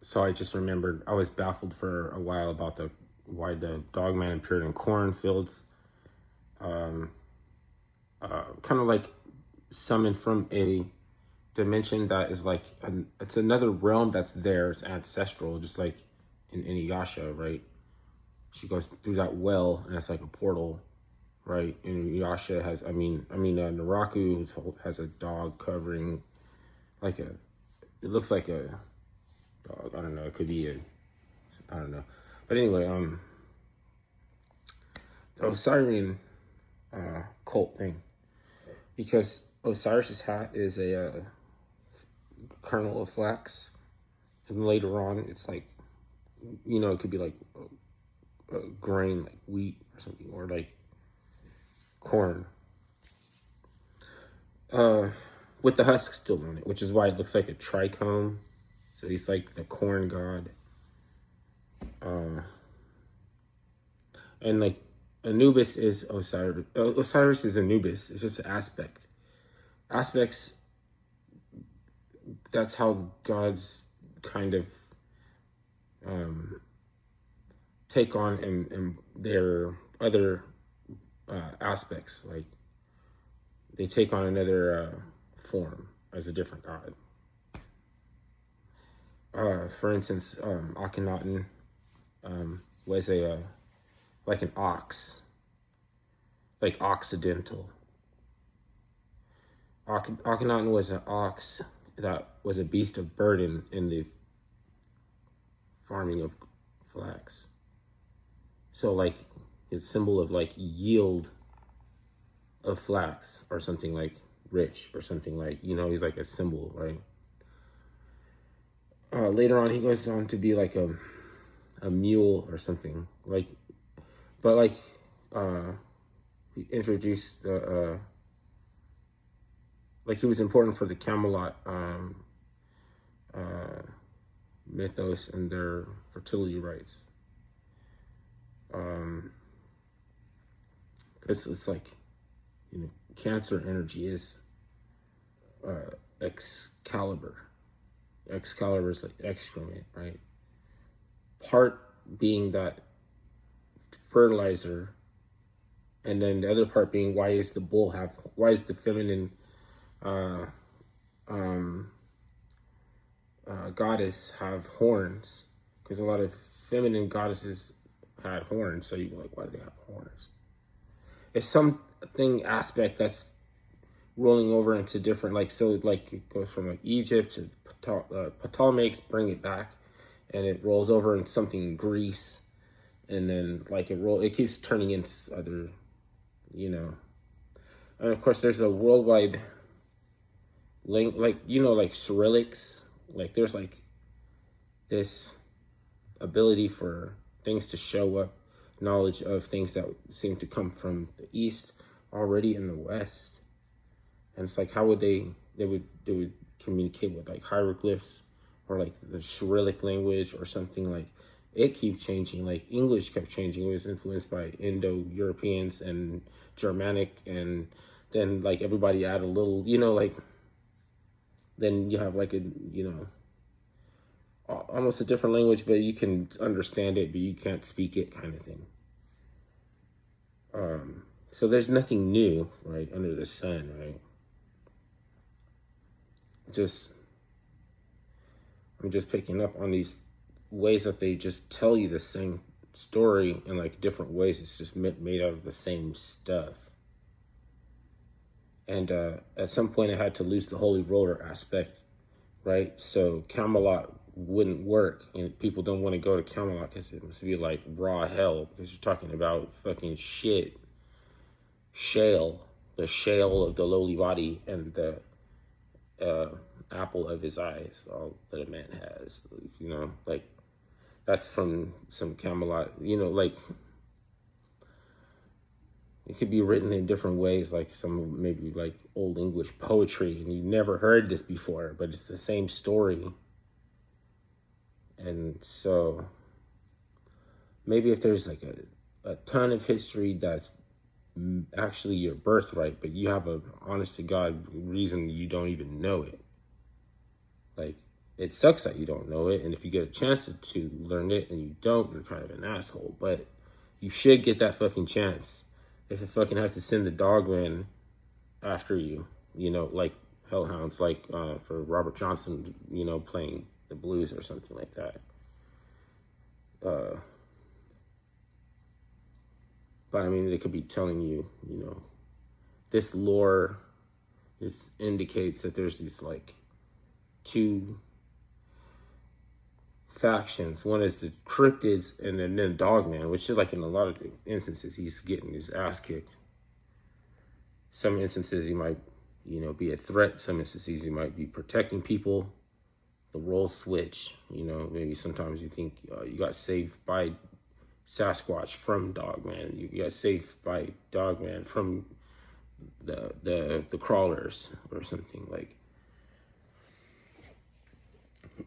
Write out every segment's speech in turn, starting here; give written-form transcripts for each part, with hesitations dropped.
So I just remembered I was baffled for a while about the why the Dogman appeared in cornfields. Um, kind of like summoned from a dimension that is like it's another realm that's there. It's ancestral, just like in Inuyasha, right? She goes through that well, and it's like a portal, right? And Inuyasha has, Naraku has a dog covering, like a, it looks like a dog. I don't know. It could be a, I don't know. But anyway, the Osirian cult thing, because Osiris's hat is a kernel of flax, and later on it's like, it could be like a grain, like wheat or something, or like corn, with the husk still on it, which is why it looks like a trichome. So he's like the corn god, and like Anubis is Osiris. Osiris is Anubis. It's just an aspects. That's how gods kind of take on and their other aspects. Like they take on another form as a different god. For instance, Akhenaten was a like an ox, like occidental. Akhenaten was an ox that was a beast of burden in the farming of flax. So like it's symbol of like yield of flax, or something like rich, or something like, he's like a symbol, right? Later on he goes on to be like a mule or something, like, but like he introduced the like he was important for the Camelot mythos and their fertility rites. Because it's like, Cancer energy is Excalibur. Excalibur is like excrement, right? Part being that fertilizer, and then the other part being why is the feminine goddess have horns? Because a lot of feminine goddesses had horns, so you go like, why do they have horns? It's something aspect that's rolling over into different, like, so like it goes from like Egypt to Ptolemaics, bring it back, and it rolls over into something in Greece, and then like it keeps turning into other, and of course there's a worldwide link, like, like Cyrillics, like there's like this ability for things to show up, knowledge of things that seem to come from the East already in the West. And it's like, how would they would communicate with like hieroglyphs, or like the Cyrillic language, or something. Like it keeps changing. Like English kept changing. It was influenced by Indo-Europeans and Germanic, and then like everybody add a little, like then you have like a, almost a different language, but you can understand it, but you can't speak it, kind of thing. So there's nothing new, right, under the sun, right? I'm just picking up on these ways that they just tell you the same story in like different ways. It's just made out of the same stuff. And at some point I had to lose the holy roller aspect, right? So Camelot wouldn't work, and people don't want to go to Camelot because it must be like raw hell, because you're talking about fucking shit, the shale of the lowly body, and the apple of his eyes, all that a man has, like that's from some Camelot, like it could be written in different ways, like some maybe like old English poetry, and you never heard this before, but it's the same story. And so maybe if there's like a ton of history that's actually your birthright, but you have a honest to God reason you don't even know it. Like it sucks that you don't know it. And if you get a chance to learn it and you don't, you're kind of an asshole. But you should get that fucking chance. If you fucking have to send the Dogman after you, you know, like Hellhounds, like for Robert Johnson, you know, playing the blues or something like that. But I mean, they could be telling you, you know, this lore indicates that there's these like two factions. One is the cryptids, and then Dogman, which is like in a lot of instances he's getting his ass kicked. Some instances he might, you know, be a threat. Some instances he might be protecting people. The roles switch. You know, maybe sometimes you think you got saved by Sasquatch from Dogman. You got saved by Dogman from the crawlers or something. Like,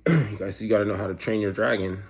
you got to know how to train your dragon.